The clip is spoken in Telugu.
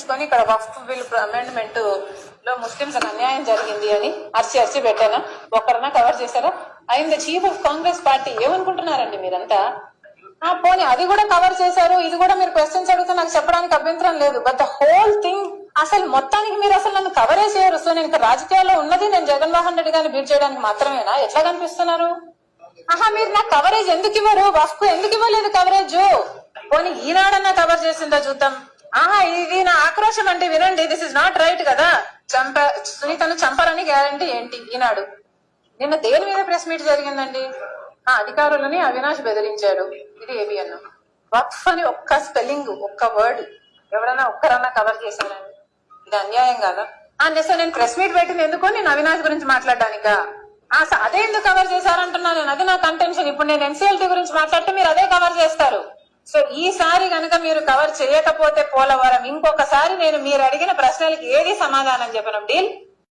ఉపయోగించుకొని ఇక్కడ వక్ఫ్ బిల్ అమెండ్మెంట్ లో ముస్లింస్ అన్యాయం జరిగింది అని అరిచి పెట్టానా? ఒక్కరన్నా కవర్ చేశారా? I'm the chief of Congress party. ఏమనుకుంటున్నారండి మీరంతా? పోనీ అది కూడా కవర్ చేశారు, ఇది కూడా మీరు క్వశ్చన్స్ అడిగితే నాకు చెప్పడానికి అభ్యంతరం లేదు. బట్ ద హోల్ థింగ్ అసలు మొత్తానికి మీరు అసలు నన్ను కవరే చేయరు. సో నేను రాజకీయాల్లో ఉన్నది నేను జగన్మోహన్ రెడ్డి గారిని బీట్ చేయడానికి మాత్రమేనా? ఎట్లా కనిపిస్తున్నారు? మీరు నాకు కవరేజ్ ఎందుకు ఇవ్వరు? వఫ్ ఎందుకు ఇవ్వలేదు కవరేజ్? పోనీ ఈనాడన్నా కవర్ చేసిందో చూద్దాం. ఇది నా ఆక్రోశం అంటే వినండి, దిస్ ఇస్ నాట్ రైట్ కదా. సునీతను చంపారని గ్యారంటీ ఏంటి? ఈనాడు నిన్న దేని మీద ప్రెస్ మీట్ జరిగిందండి? అధికారులని అవినాష్ బెదిరించాడు. ఇది ఏబిఎన్. వక్ఫ్ అని ఒక్క స్పెల్లింగ్, ఒక్క వర్డ్ ఎవరైనా ఒక్కరన్నా కవర్ చేశారండి? ఇది అన్యాయం కదా. నేను ప్రెస్ మీట్ పెట్టింది ఎందుకో, నేను అవినాష్ గురించి మాట్లాడడానికా? అదే ఎందుకు కవర్ చేశారంటున్నాను నేను. అది నా కంటెన్షన్. ఇప్పుడు నేను ఎన్సీఎల్టీ గురించి మాట్లాడితే మీరు అదే కవర్ చేస్తారు. సో ఈసారి గనక మీరు కవర్ చేయకపోతే పోలవరం, ఇంకొకసారి నేను మీరు అడిగిన ప్రశ్నలకి ఏది సమాధానం చెప్పను. డీల్